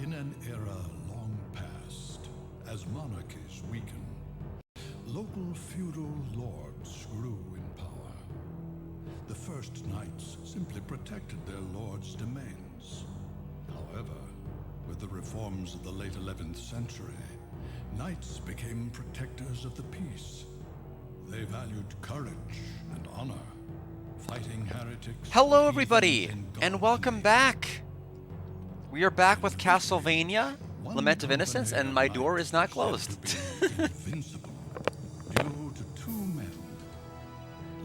In an era long past, as monarchies weakened, local feudal lords grew in power. The first knights simply protected their lords' domains. However, with the reforms of the late 11th century, knights became protectors of the peace. They valued courage and honor, fighting heretics. Hello everybody, and welcome back! We are back with Castlevania, Lament of Innocence, and my door is not closed. Invincible due to two men.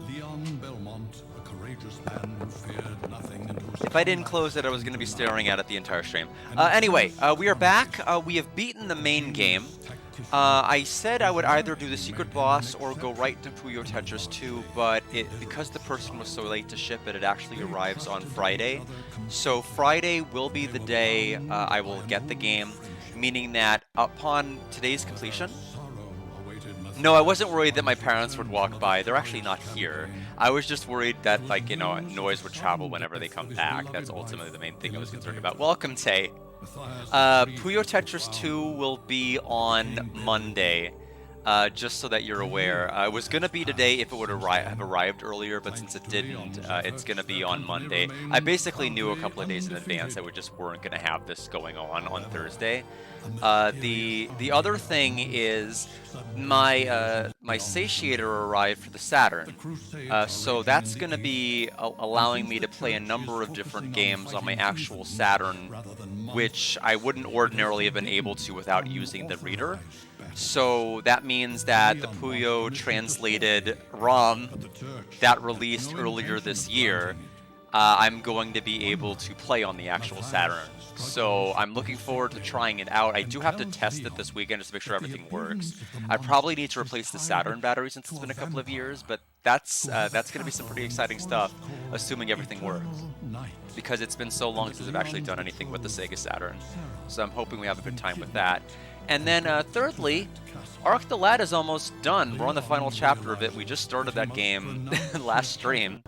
Leon Belmont, a courageous man who feared nothing and whose If I didn't close it, I was going to be staring at it the entire stream. Anyway, we are back. We have beaten the main game. I said I would either do the secret boss or go right to Puyo Tetris 2, but because the person was so late to ship it, it actually arrives on Friday. So Friday will be the day I will get the game, meaning that upon today's completion... No, I wasn't worried that my parents would walk by. They're actually not here. I was just worried that, like, you know, noise would travel whenever they come back. That's ultimately the main thing I was concerned about. Welcome, Tay. Puyo Tetris 2 will be on Monday, just so that you're aware. It was going to be today if it would have arrived earlier, but since it didn't, it's going to be on Monday. I basically knew a couple of days in advance that we just weren't going to have this going on Thursday. The other thing is my satiator arrived for the Saturn, so that's going to be allowing me to play a number of different games on my actual Saturn, which I wouldn't ordinarily have been able to without using the reader. So that means that the Puyo translated ROM that released earlier this year, I'm going to be able to play on the actual Saturn. So I'm looking forward to trying it out. I do have to test it this weekend just to make sure everything works. I probably need to replace the Saturn battery since it's been a couple of years, but that's going to be some pretty exciting stuff, assuming everything works. Because it's been so long since I've actually done anything with the Sega Saturn. So I'm hoping we have a good time with that. And then thirdly, Arc the Lad is almost done. We're on the final chapter of it. We just started that game last stream.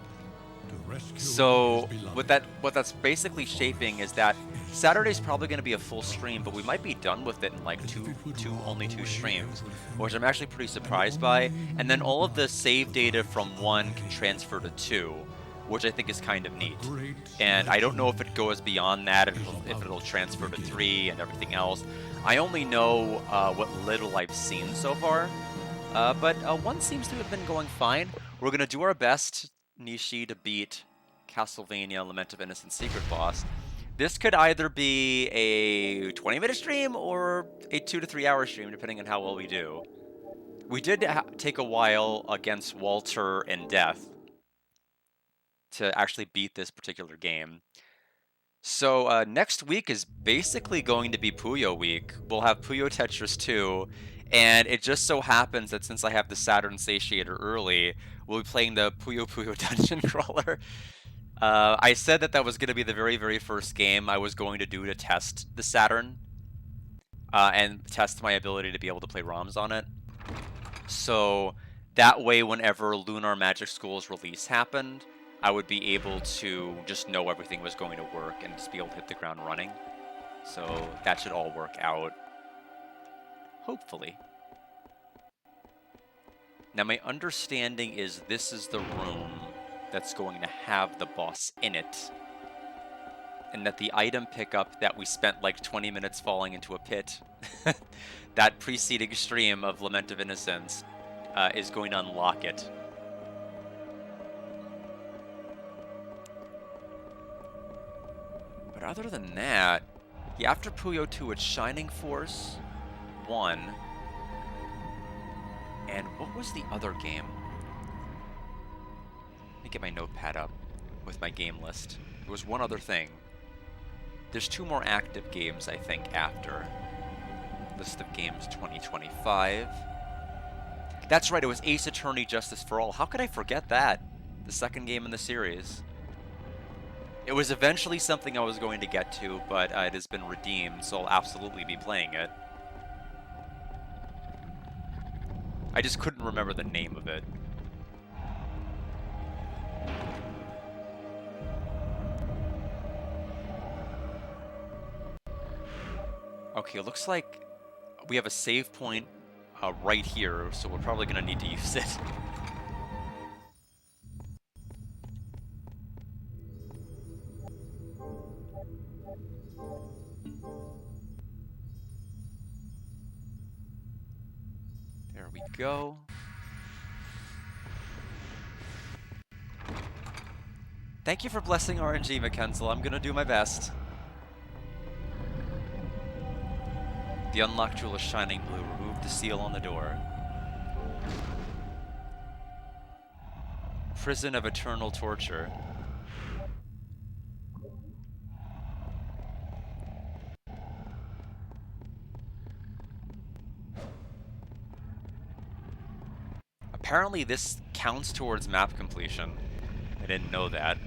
So what that's basically shaping is that Saturday's probably going to be a full stream, but we might be done with it in like only two streams, which I'm actually pretty surprised by. And then all of the save data from 1 can transfer to 2, which I think is kind of neat. And I don't know if it goes beyond that, if it'll transfer to 3 and everything else. I only know what little I've seen so far, but 1 seems to have been going fine. We're going to do our best, Nishi, to beat Castlevania Lament of Innocence Secret Boss. This could either be a 20-minute stream or a 2 to 3 hour stream, depending on how well we do. We did take a while against Walter and Death to actually beat this particular game. So next week is basically going to be Puyo week. We'll have Puyo Tetris 2, and it just so happens that since I have the Saturn Satiator early, we'll be playing the Puyo Puyo Dungeon Crawler. I said that was going to be the very, very first game I was going to do to test the Saturn, and test my ability to be able to play ROMs on it. So that way, whenever Lunar Magic School's release happened, I would be able to just know everything was going to work and just be able to hit the ground running. So that should all work out. Hopefully. Now my understanding is this is the room that's going to have the boss in it. And that the item pickup that we spent like 20 minutes falling into a pit, that preceding stream of Lament of Innocence, is going to unlock it. But other than that, yeah, after Puyo 2, it's Shining Force 1. And what was the other game? Let me get my notepad up with my game list. There was one other thing. There's 2 more active games, I think, after. List of games 2025. That's right, it was Ace Attorney Justice for All. How could I forget that? The second game in the series. It was eventually something I was going to get to, but it has been redeemed, so I'll absolutely be playing it. I just couldn't remember the name of it. Okay, it looks like we have a save point right here, so we're probably going to need to use it. There we go. Thank you for blessing RNG, McKenzel. I'm gonna do my best. The unlocked jewel is shining blue. Remove the seal on the door. Prison of eternal torture. Apparently this counts towards map completion. I didn't know that.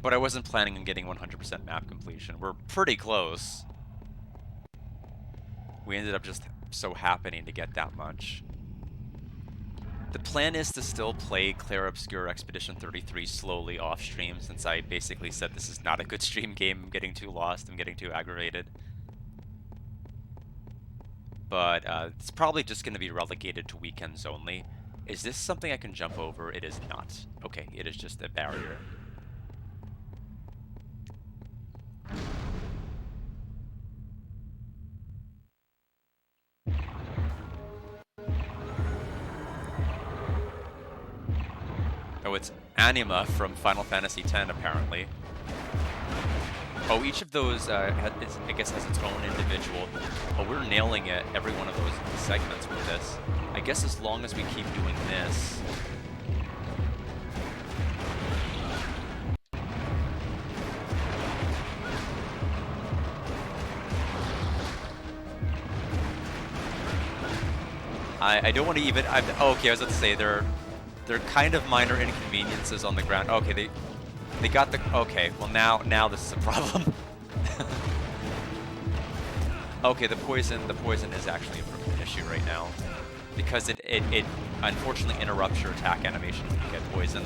But I wasn't planning on getting 100% map completion. We're pretty close. We ended up just so happening to get that much. The plan is to still play Clair Obscure Expedition 33 slowly off stream, since I basically said this is not a good stream game. I'm getting too lost, I'm getting too aggravated. But it's probably just going to be relegated to weekends only. Is this something I can jump over? It is not. Okay, it is just a barrier. Oh, it's Anima from Final Fantasy X, apparently. Oh, each of those, I guess, has its own individual. Oh, we're nailing it, every one of those segments with this. I guess as long as we keep doing this. I don't want to even. Oh, okay, I was about to say they're kind of minor inconveniences on the ground. Okay, they got the. Okay, well now this is a problem. Okay, the poison is actually an issue right now, because it unfortunately interrupts your attack animation when you get poisoned.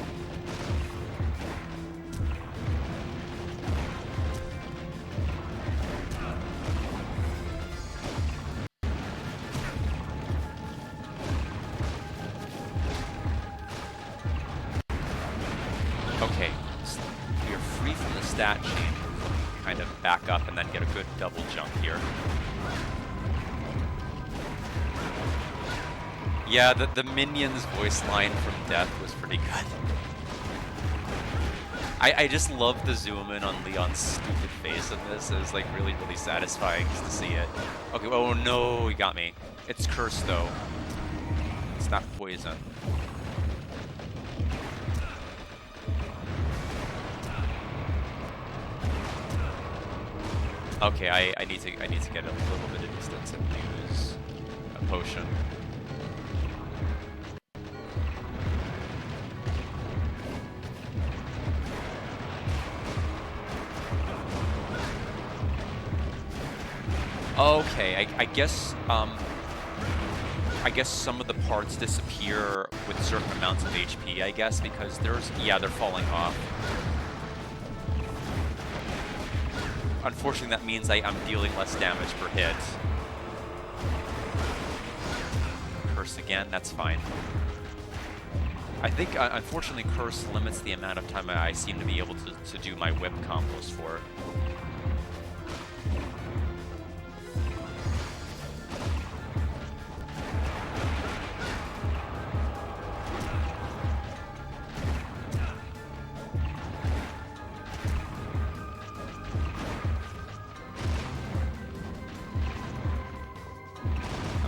Okay, we are free from the stat chain. Kind of back up and then get a good double jump here. Yeah, the minion's voice line from Death was pretty good. I just love the zoom in on Leon's stupid face in this. It was like really satisfying just to see it. Okay, oh no, he got me. It's cursed though. It's not poison. Okay, I need to get a little bit of distance and use a potion. Okay, I guess some of the parts disappear with certain amounts of HP, I guess, because they're falling off. Unfortunately, that means I'm dealing less damage per hit. Curse again, that's fine. I think, unfortunately, Curse limits the amount of time I seem to be able to do my whip combos for.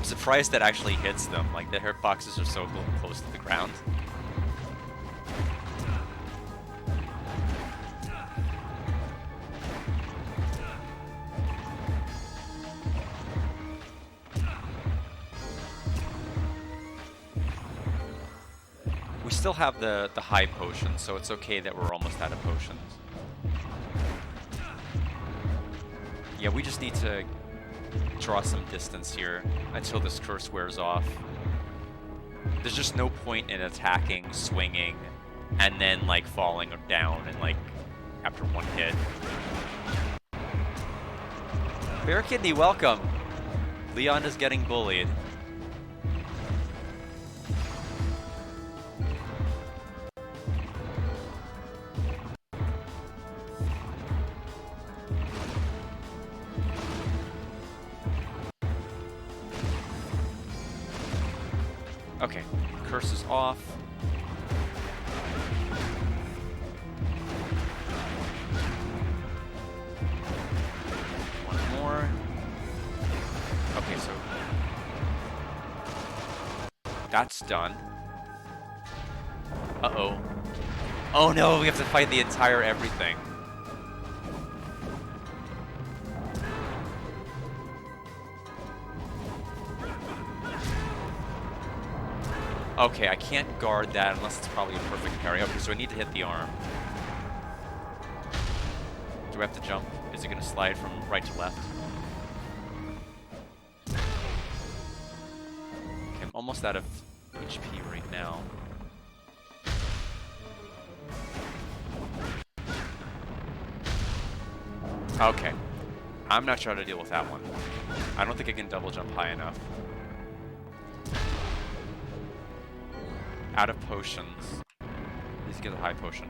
Surprised that actually hits them. Like, the hitboxes are so close to the ground. We still have the high potion, so it's okay that we're almost out of potions. Yeah, we just need to draw some distance here until this curse wears off. There's just no point in attacking, swinging, and then like falling down and like after one hit. Bear Kidney, welcome. Leon is getting bullied. Okay, curse is off. One more. Okay, so that's done. Uh-oh. Oh no, we have to fight the entire everything. Okay, I can't guard that unless it's probably a perfect parry. Okay, so I need to hit the arm. Do I have to jump? Is it going to slide from right to left? Okay, I'm almost out of HP right now. Okay. I'm not sure how to deal with that one. I don't think I can double jump high enough. Out of potions. Needs to get a high potion.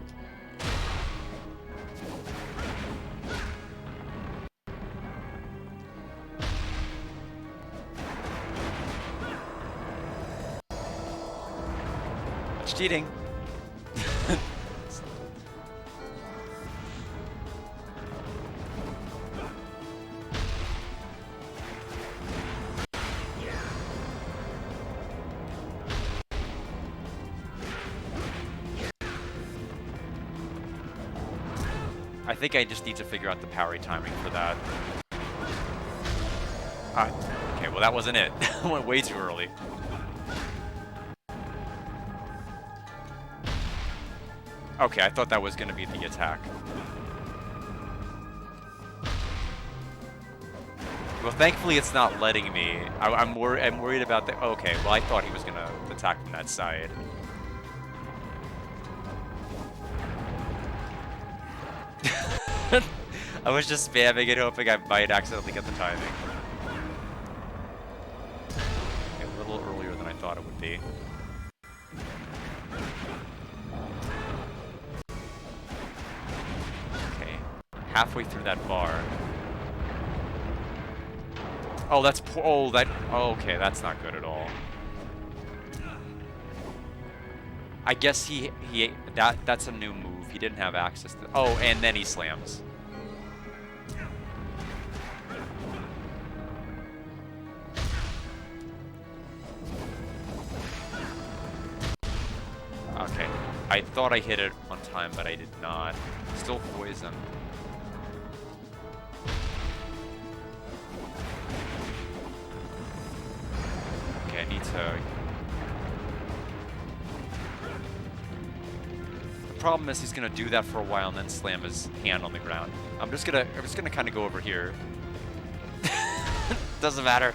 It's cheating. I think I just need to figure out the parry timing for that. Ah, okay, well that wasn't it. I went way too early. Okay, I thought that was going to be the attack. Well, thankfully it's not letting me. I'm worried about the... Okay, well I thought he was going to attack from that side. I was just spamming it, hoping I might accidentally get the timing. A little earlier than I thought it would be. Okay, halfway through that bar. Oh, that's oh that. Oh, okay, that's not good at all. I guess that's a new move. He didn't have access to. Oh, and then he slams. Okay, I thought I hit it one time, but I did not. Still poison. Okay, I need to... The problem is he's gonna do that for a while and then slam his hand on the ground. I'm just gonna kind of go over here. Doesn't matter.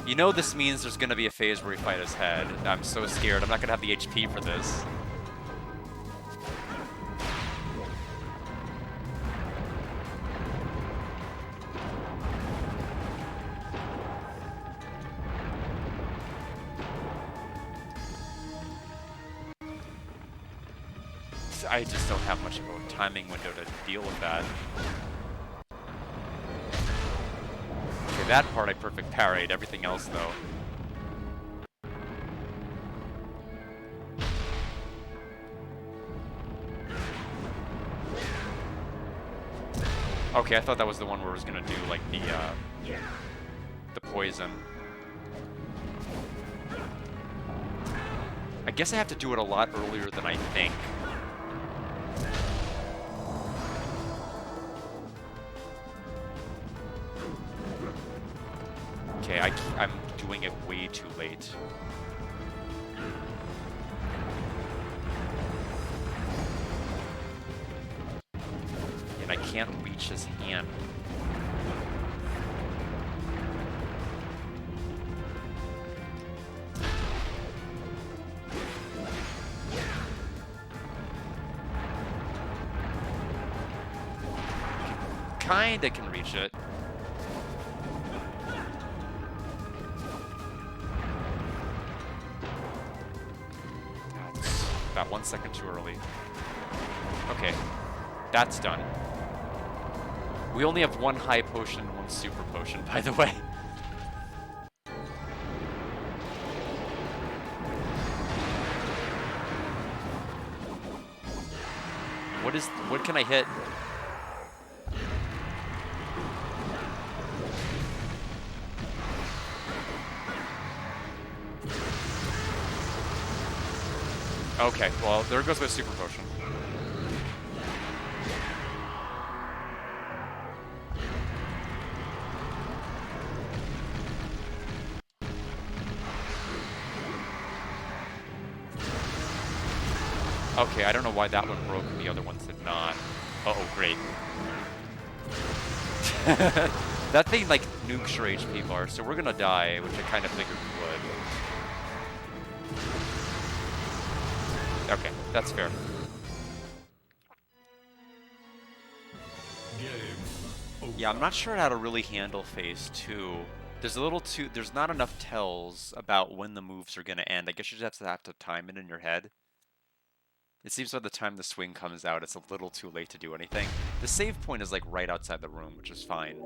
You know this means there's gonna be a phase where we fight his head. I'm so scared. I'm not gonna have the HP for this. I just don't have much of a timing window to deal with that. Okay, that part I perfect parried. Everything else, though. Okay, I thought that was the one where it was gonna do like the poison. I guess I have to do it a lot earlier than I think. Okay, I'm doing it way too late. And I can't reach his hand. kinda can reach it. That's about 1 second too early. Okay, that's done. We only have one high potion and one super potion, by the way. What can I hit? Okay, well, there goes my super potion. Okay, I don't know why that one broke and the other ones did not. Uh-oh, great. That thing, like, nukes your HP bar, so we're gonna die, which I kind of figured we would. Okay, that's fair. Yeah, I'm not sure how to really handle phase 2. There's not enough tells about when the moves are gonna end. I guess you just have to time it in your head. It seems by the time the swing comes out, it's a little too late to do anything. The save point is like right outside the room, which is fine.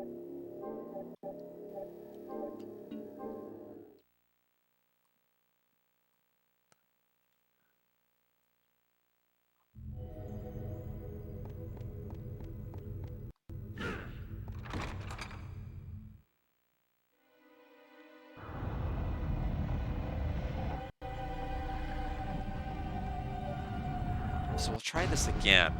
So we'll try this again.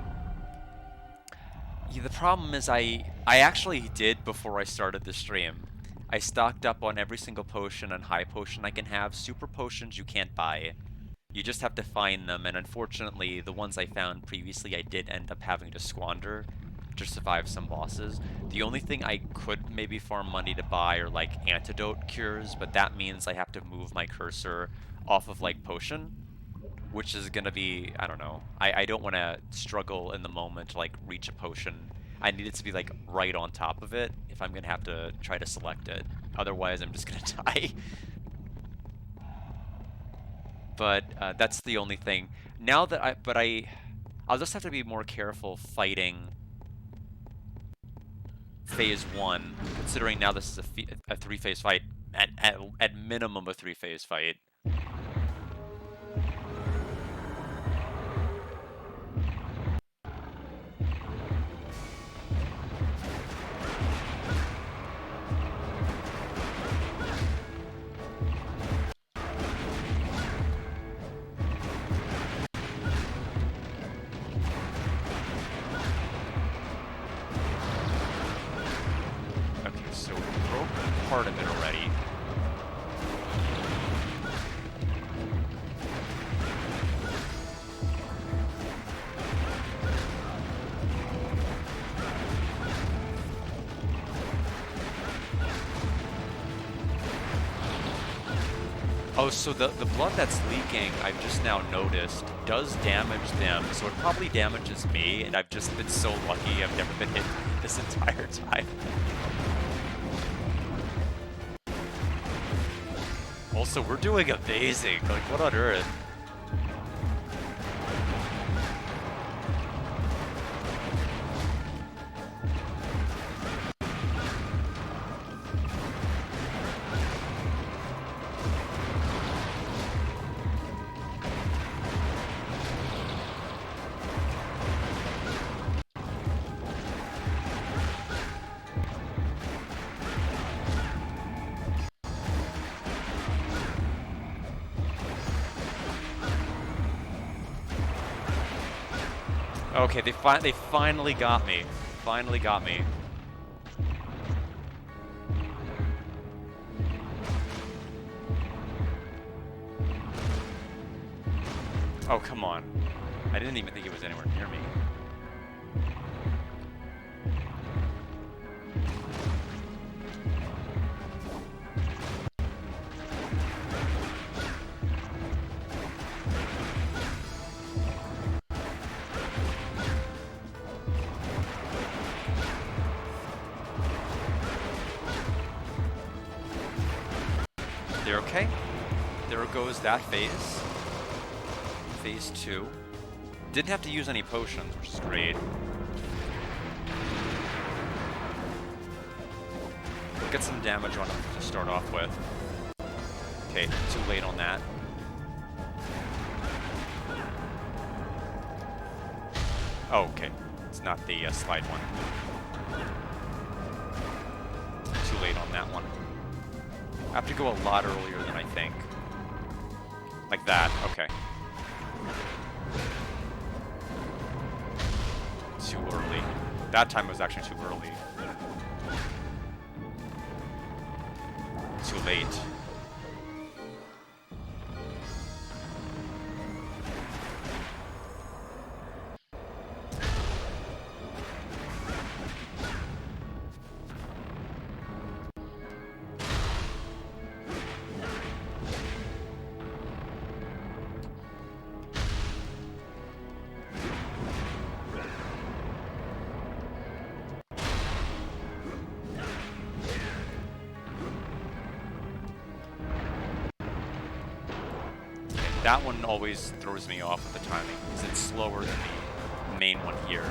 Yeah, the problem is I actually did before I started the stream. I stocked up on every single potion and high potion I can have. Super potions you can't buy. You just have to find them, and unfortunately, the ones I found previously I did end up having to squander to survive some bosses. The only thing I could maybe farm money to buy are like antidote cures, but that means I have to move my cursor off of like potion, which is gonna be, I don't know. I don't want to struggle in the moment to like reach a potion. I need it to be like right on top of it if I'm gonna have to try to select it. Otherwise, I'm just gonna die. But that's the only thing. Now that I'll just have to be more careful fighting phase 1, considering now this is a 3-phase fight, at minimum a 3-phase fight. So we broke part of it already. Oh, so the blood that's leaking, I've just now noticed, does damage them. So it probably damages me, and I've just been so lucky I've never been hit this entire time. Also, we're doing amazing. Like, what on earth? Okay, they finally got me. Finally got me. Oh, come on. I didn't even think it was anywhere near me. There, okay. There goes that phase. Phase 2. Didn't have to use any potions, which is great. Get some damage on him to start off with. Okay, too late on that. Oh, okay. It's not the slide one. Too late on that one. I have to go a lot earlier than I think. Like that, okay. Too early. That time was actually too early. Too late. That one always throws me off with the timing, because it's slower than the main one here.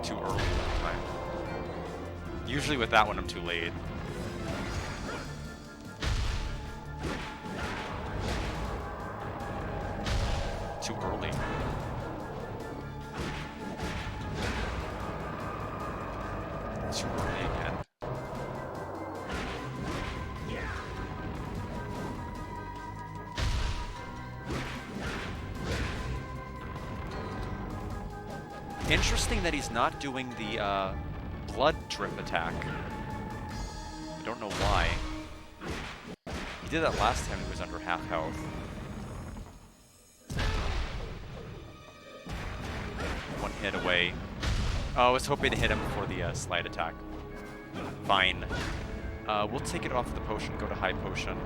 Too early that time. Usually with that one I'm too late. Too early. Too early again. Interesting that he's not doing the blood drip attack. I don't know why. He did that last time he was under half health. One hit away. Oh, I was hoping to hit him before the slide attack. Fine. We'll take it off the potion, go to high potion.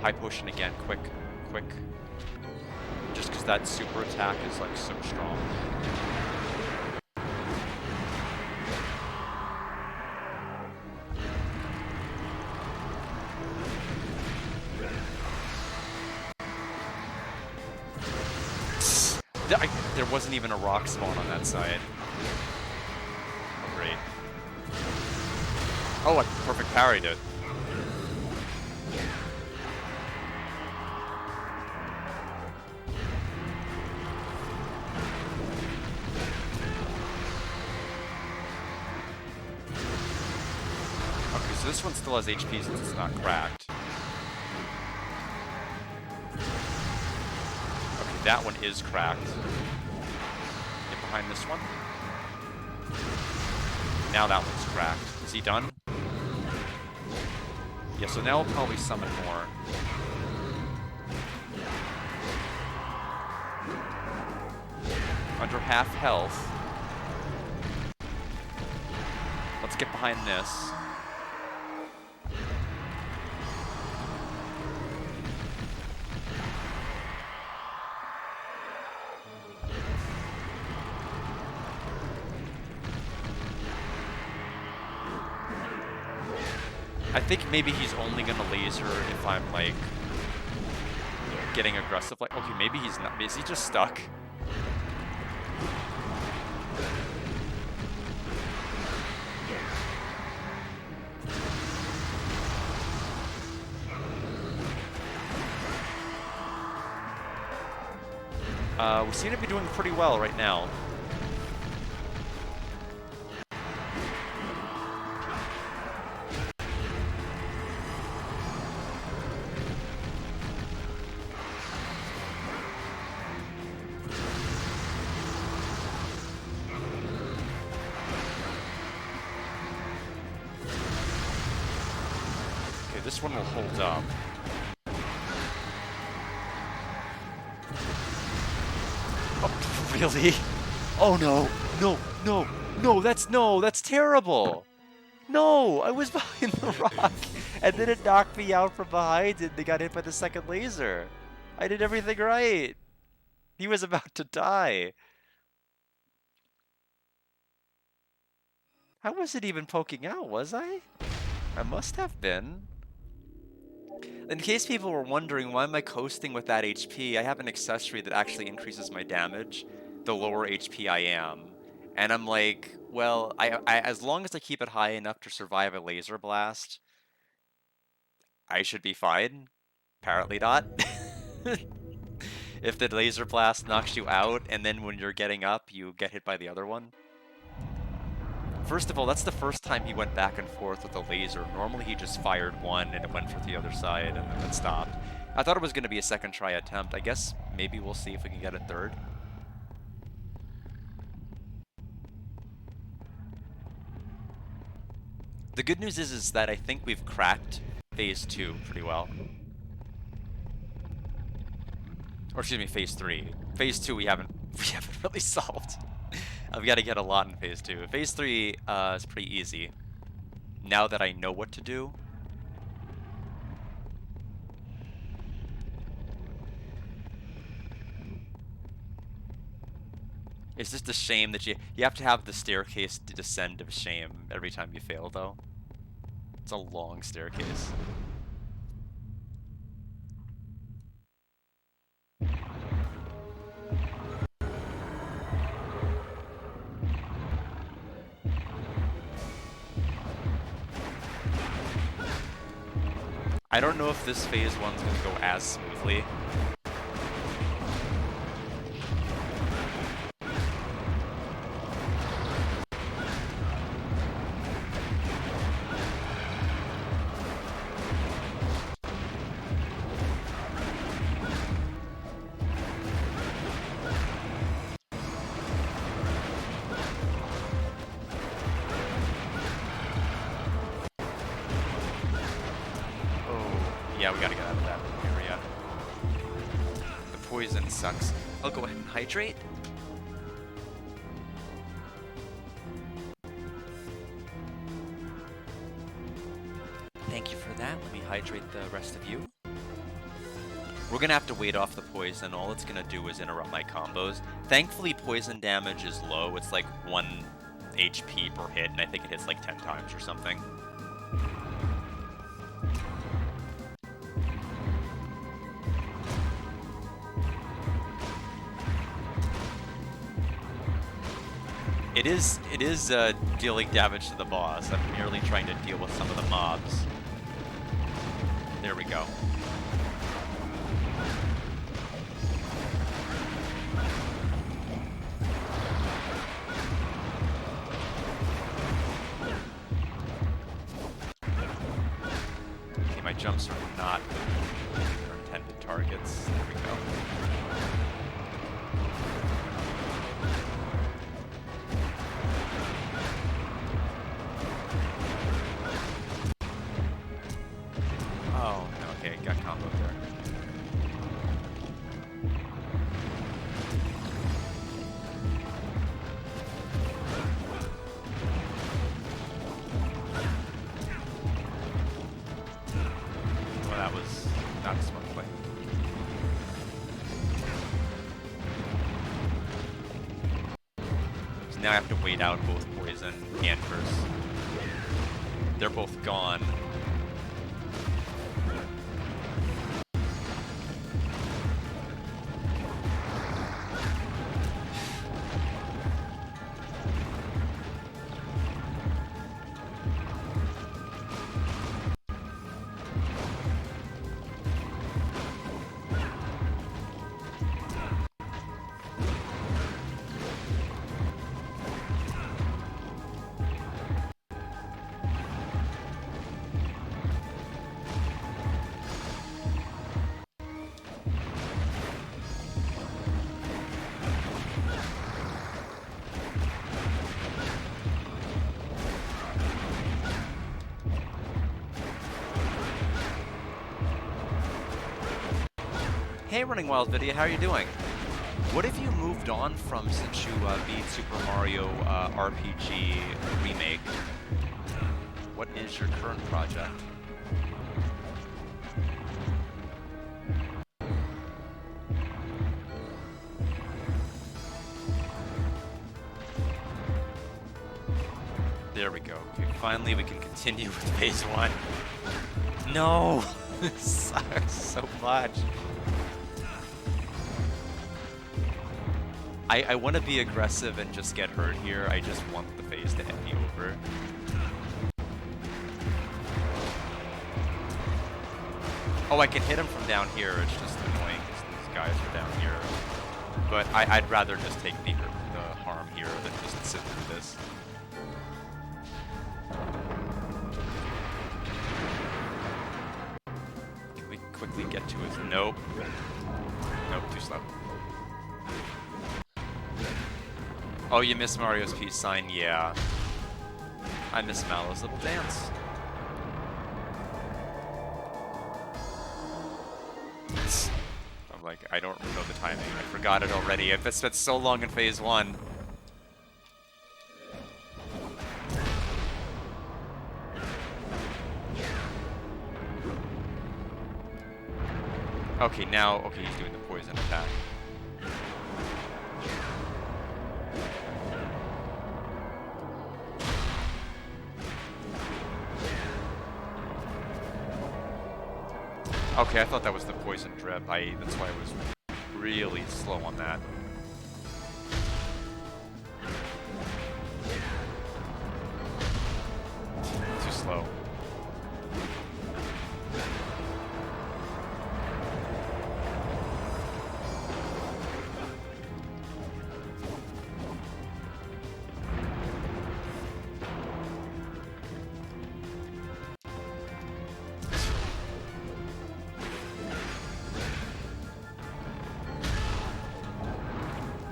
High potion again, quick, quick. Just because that super attack is like so strong. There wasn't even a rock spawn on that side. Great. Oh, I perfect parried it. Okay, so this one still has HP since it's not cracked. Okay, that one is cracked. Behind this one. Now that one's cracked. Is he done? Yeah, so now we'll probably summon more. Under half health. Let's get behind this. I think maybe he's only gonna laser if I'm like getting aggressive. Like, okay, maybe he's not. Is he just stuck? We seem to be doing pretty well right now. This one will hold up. Oh, really? Oh no, no, no, no, that's terrible. No, I was behind the rock, and then it knocked me out from behind, and they got hit by the second laser. I did everything right. He was about to die. I wasn't even poking out, was I? I must have been. In case people were wondering, why am I coasting with that HP? I have an accessory that actually increases my damage the lower HP I am. And I'm like, well, as long as I keep it high enough to survive a laser blast, I should be fine. Apparently not. If the laser blast knocks you out, and then when you're getting up, you get hit by the other one. First of all, that's the first time he went back and forth with a laser. Normally he just fired one and it went for the other side and then it stopped. I thought it was going to be a second try attempt. I guess maybe we'll see if we can get a third. The good news is that I think we've cracked Phase 2 pretty well. Or excuse me, Phase 3. Phase 2 we haven't really solved. I've got to get a lot in Phase 2. Phase 3 is pretty easy. Now that I know what to do. It's just a shame that you have to have the staircase to descend of shame every time you fail, though. It's a long staircase. I don't know if this Phase 1's gonna go as smoothly. Yeah, we gotta get out of that area. The poison sucks. I'll go ahead and hydrate. Thank you for that. Let me hydrate the rest of you. We're gonna have to wait off the poison. All it's gonna do is interrupt my combos. Thankfully, poison damage is low. It's like 1 HP per hit, and I think it hits like 10 times or something. It is dealing damage to the boss. I'm merely trying to deal with some of the mobs. There we go. Okay, my jumps are not their intended targets. There we go. Oh, okay, got comboed there. Well, that was not a smart play. So now I have to wait out both poison and curse. They're both gone. Hey, Running Wild Video, how are you doing? What have you moved on from since you beat Super Mario RPG Remake? what is your current project? There we go. Okay, finally we can continue with phase 1. No! This sucks so much. I want to be aggressive and just get hurt here. I just want the phase to end me over. Oh, I can hit him from down here. It's just annoying because these guys are down here. But I'd rather just take the harm here than just sit through this. Can we quickly get to his... Nope. Nope, too slow. Oh, you miss Mario's peace sign? Yeah. I miss Mallow's little dance. I'm like, I don't know the timing. I forgot it already. I've spent so long in phase 1. Okay, now, okay, he's doing the poison attack. Okay, I thought that was the poison drip. That's why I was really slow on that. Too slow.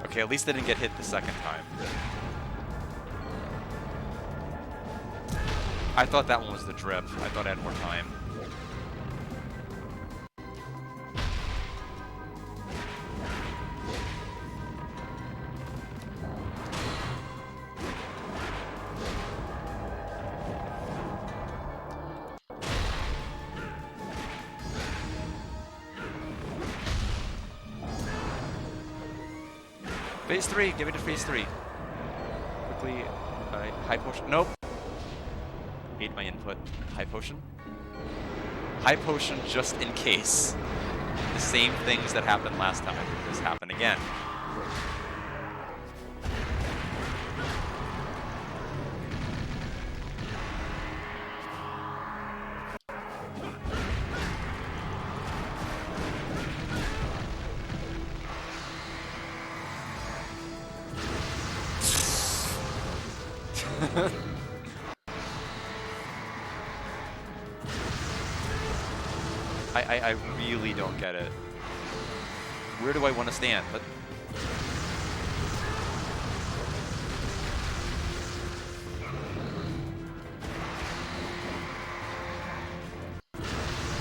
Okay, at least I didn't get hit the second time. I thought that one was the drip. I thought I had more time. Phase 3, give it to phase 3. Quickly, high potion. Nope. Ate my input. High potion. High potion just in case. The same things that happened last time just happen again. I really don't get it. Where do I want to stand? But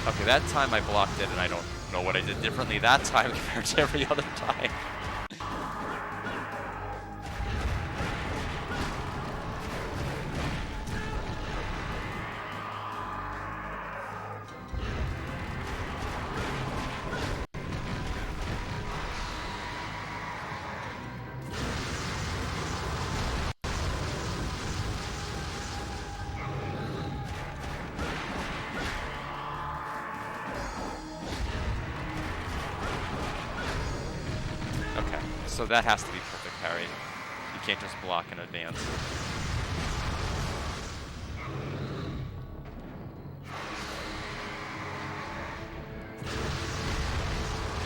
okay, that time I blocked it and I don't know what I did differently that time compared to every other time. So that has to be perfect parry. You can't just block in advance.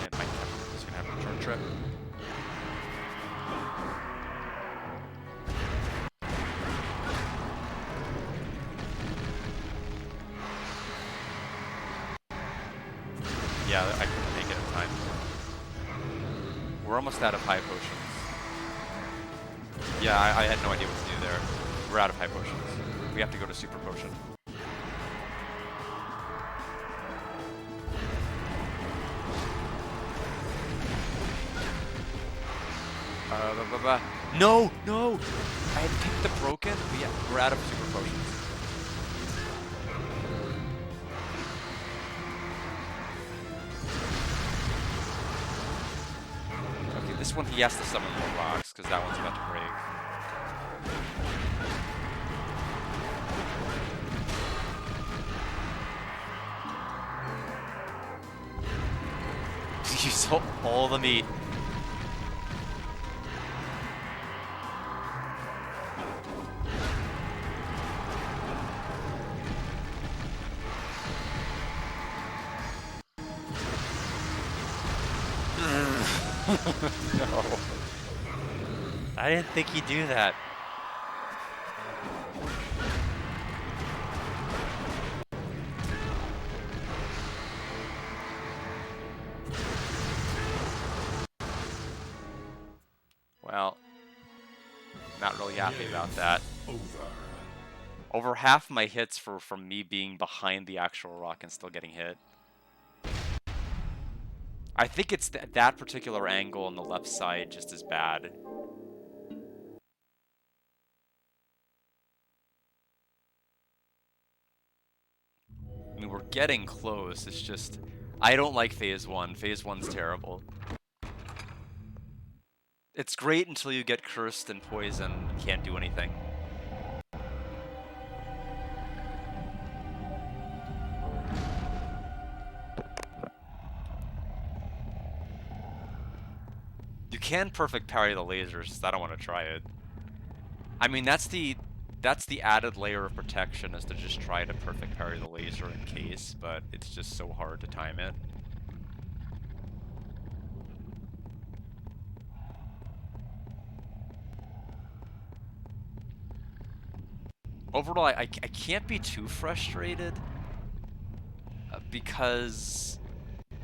And my is gonna have a return trip. Yeah, I couldn't make it in time. We're almost out of high potions. Yeah, I had no idea what to do there. We're out of high potions. We have to go to super potion. No! No! I had picked the broken. We're out of super potions. This one he has to summon more rocks, because that one's about to break. Use all the meat. No. I didn't think he'd do that. Well, not really happy about that. Over half my hits from me being behind the actual rock and still getting hit. I think it's that particular angle on the left side just as bad. I mean, we're getting close. It's just, I don't like Phase 1. Phase 1's terrible. It's great until you get cursed and poisoned and can't do anything. You can perfect parry the lasers, just I don't want to try it. I mean, that's the added layer of protection, is to just try to perfect parry the laser in case, but it's just so hard to time it. Overall, I can't be too frustrated because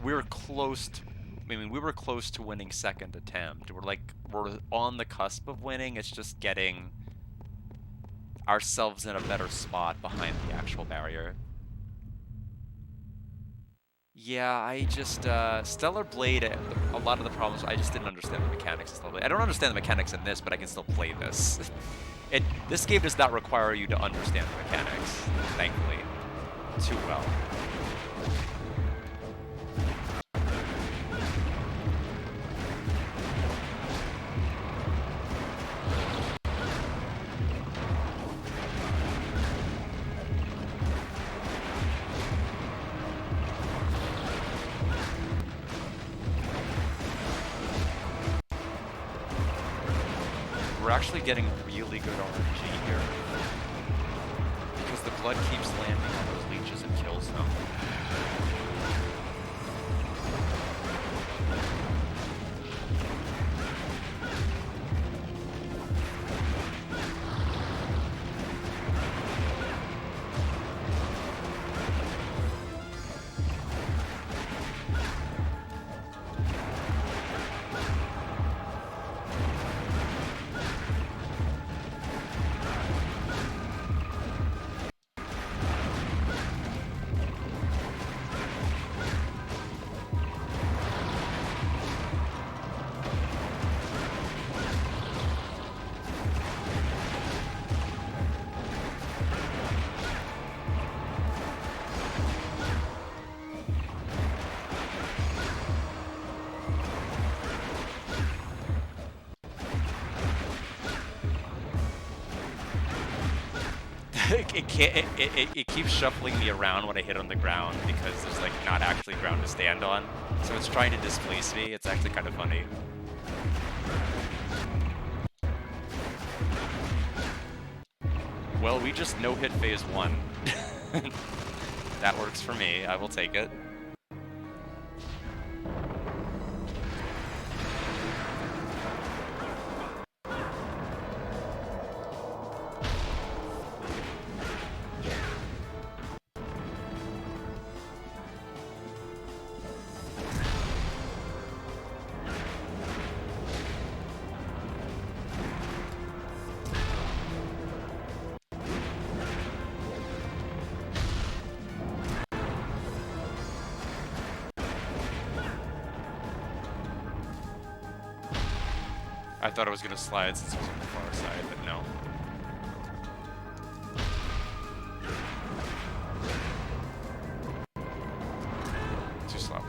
we're close to, I mean, we were close to winning second attempt. We're on the cusp of winning. It's just getting ourselves in a better spot behind the actual barrier. Yeah, I just, Stellar Blade, a lot of the problems, I just didn't understand the mechanics of Stellar Blade. I don't understand the mechanics in this, but I can still play this. This game does not require you to understand the mechanics, thankfully, too well. We're actually getting really good RNG here, because the blood keeps landing on those leeches and kills them. It keeps shuffling me around when I hit on the ground because there's like not actually ground to stand on. So it's trying to displace me. It's actually kind of funny. Well, we just no-hit phase 1. That works for me. I will take it. I thought I was going to slide since it was on the far side, but no. Too slow.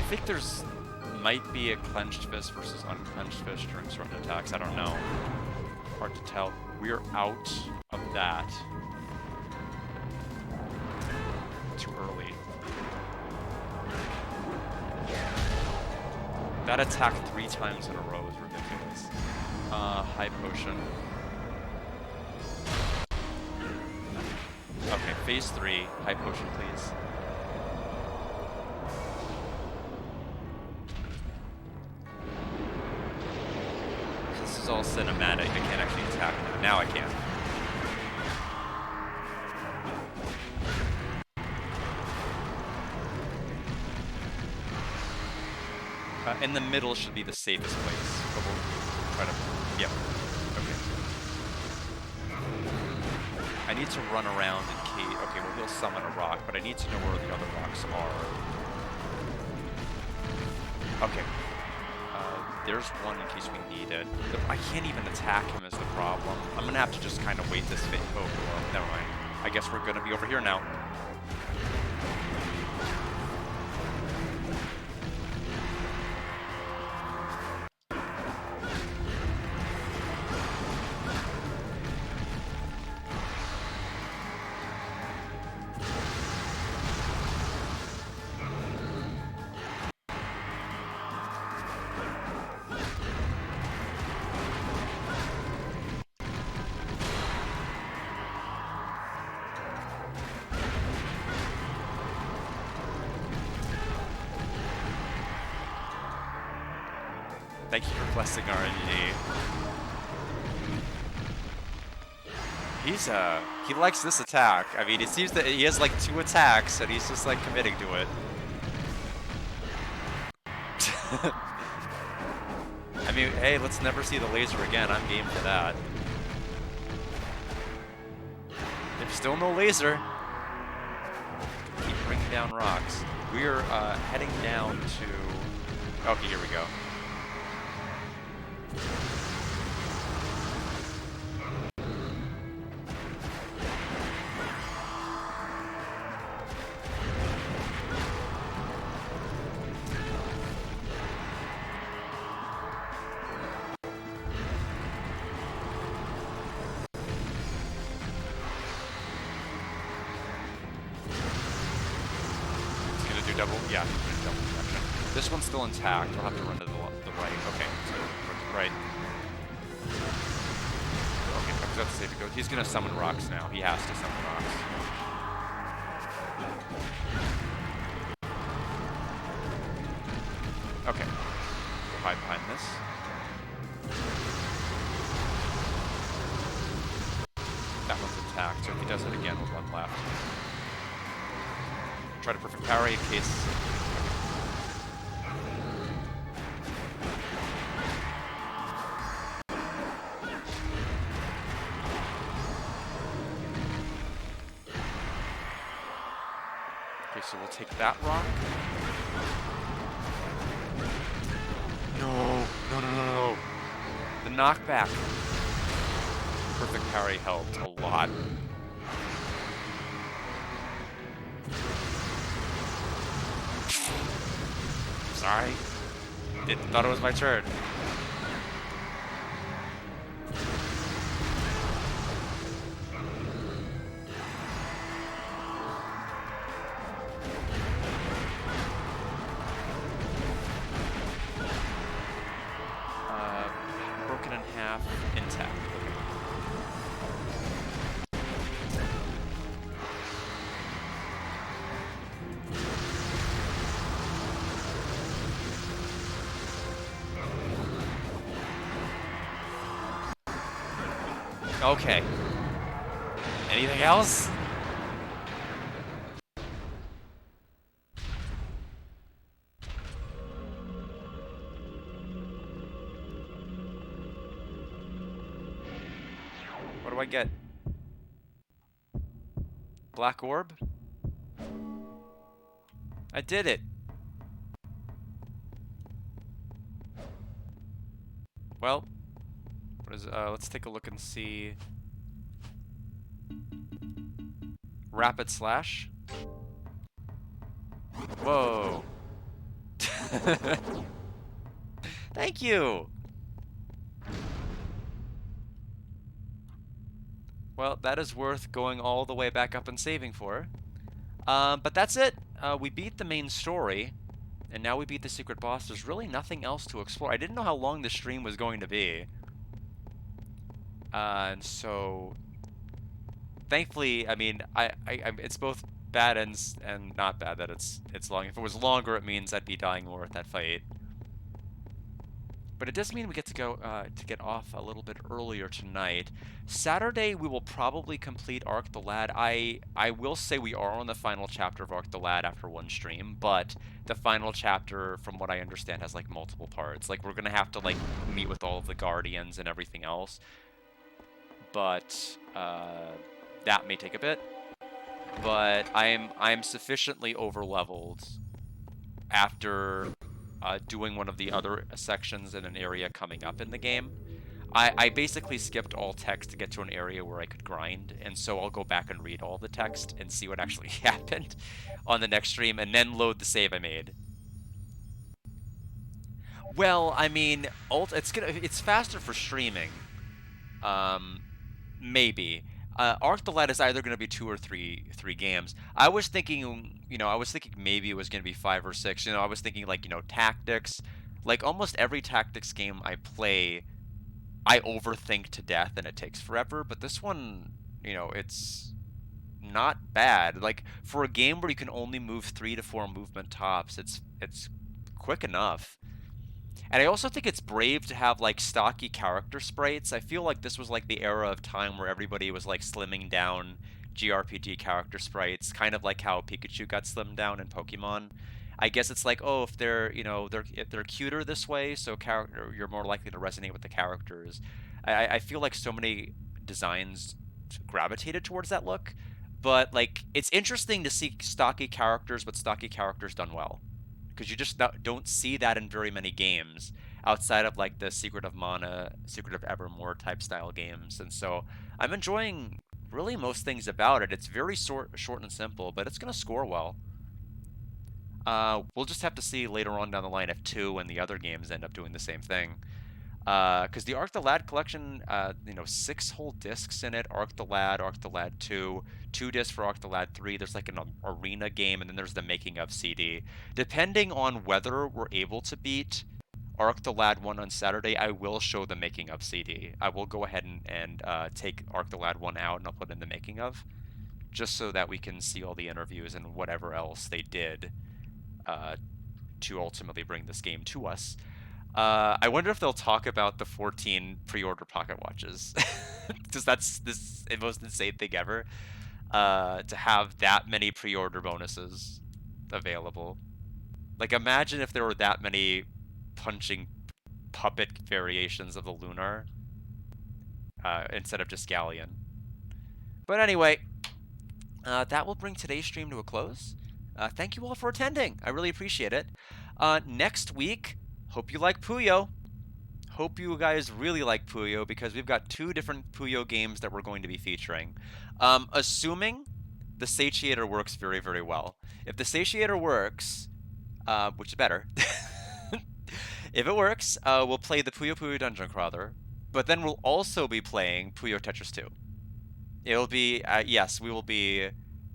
think there's might be a clenched fist versus unclenched fist during certain attacks. I don't know. Hard to tell. We're out of that. Too early. That attack 3 times in a row is ridiculous. High potion. Okay, phase 3. High potion, please. This is all cinematic. I can't actually attack now. Now I can. In the middle should be the safest place. But we'll try to... Yeah. Okay. I need to run around in case... Okay, well, he'll summon a rock, but I need to know where the other rocks are. Okay. There's one in case we need it. I can't even attack him is the problem. I'm gonna have to just kind of wait this fit. Oh, well, never mind. I guess we're gonna be over here now. Thank you for blessing RNG. He likes this attack. I mean, it seems that he has like 2 attacks and he's just like committing to it. I mean, hey, let's never see the laser again. I'm game for that. There's still no laser. Keep bringing down rocks. We're heading down to... Okay, here we go. Double, yeah, double protection. This one's still intact. We'll have to run to the right. Okay, so run to the right. Okay, that's safe to go. He's gonna summon rocks now. He has to summon rocks. Okay, we'll hide behind this. That one's intact, so if he does it again, we'll run left. Try to perfect parry in case. Okay, so we'll take that rock. No. The knockback. Perfect parry helped a lot. Sorry. Thought it was my turn. Broken in half, intact. Okay. Anything else? What do I get? Black orb? I did it. Well, what is let's take a look and see. Rapid slash. Whoa. Thank you! Well, that is worth going all the way back up and saving for. But that's it. We beat the main story, and now we beat the secret boss. There's really nothing else to explore. I didn't know how long the stream was going to be. And so, thankfully, I mean, it's both bad and not bad that it's long. If it was longer, it means I'd be dying more at that fight. But it does mean we get to go to get off a little bit earlier tonight. Saturday we will probably complete Arc the Lad. I will say we are on the final chapter of Arc the Lad after one stream, but the final chapter, from what I understand, has like multiple parts. Like we're gonna have to like meet with all of the Guardians and everything else. But that may take a bit. But I'm sufficiently over-leveled after doing one of the other sections in an area coming up in the game. I basically skipped all text to get to an area where I could grind, and so I'll go back and read all the text and see what actually happened on the next stream, and then load the save I made. Well, I mean, it's faster for streaming. Maybe. Arc the Lad is either going to be 2 or 3 games. I was thinking, maybe it was going to be 5 or 6. I was thinking like, tactics. Like almost every tactics game I play, I overthink to death and it takes forever. But this one, it's not bad. Like for a game where you can only move 3 to 4 movement tops, it's quick enough. And I also think it's brave to have like stocky character sprites. I feel like this was like the era of time where everybody was like slimming down JRPG character sprites, kind of like how Pikachu got slimmed down in Pokemon. I guess it's like, oh, if they're cuter this way, so you're more likely to resonate with the characters. I feel like so many designs gravitated towards that look, but like it's interesting to see stocky characters, but stocky characters done well. Because you just don't see that in very many games outside of like the Secret of Mana, Secret of Evermore type style games. And so I'm enjoying really most things about it. It's very short and simple, but it's going to score well. We'll just have to see later on down the line if 2 and the other games end up doing the same thing. Because the Arc the Lad collection, 6 whole discs in it. Arc the Lad 2, 2 discs for Arc the Lad 3. There's like an arena game, and then there's the making of CD. Depending on whether we're able to beat Arc the Lad 1 on Saturday, I will show the making of CD. I will go ahead and take Arc the Lad 1 out and I'll put in the making of, just so that we can see all the interviews and whatever else they did to ultimately bring this game to us. I wonder if they'll talk about the 14 pre-order pocket watches, because that's the most insane thing ever, to have that many pre-order bonuses available. Like, imagine if there were that many punching puppet variations of the Lunar instead of just Galleon. But anyway, that will bring today's stream to a close. Thank you all for attending. I really appreciate it. Next week, hope you like Puyo. Hope you guys really like Puyo, because we've got 2 different Puyo games that we're going to be featuring. Assuming the Satiator works very, very well. If the Satiator works, which is better, if it works, we'll play the Puyo Puyo Dungeon Crawler, but then we'll also be playing Puyo Tetris 2. It'll be, yes, we will be,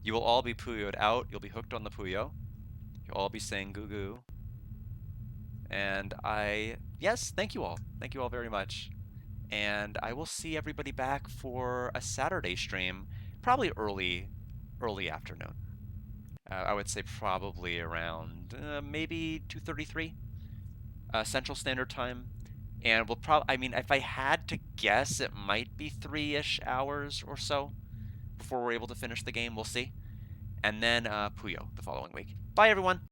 you will all be Puyo'd out, you'll be hooked on the Puyo, you'll all be saying goo goo. And yes, thank you all. Thank you all very much. And I will see everybody back for a Saturday stream, probably early afternoon. I would say probably around maybe 2:33 Central Standard Time. And we'll I mean, if I had to guess, it might be 3-ish hours or so before we're able to finish the game. We'll see. And then Puyo the following week. Bye, everyone.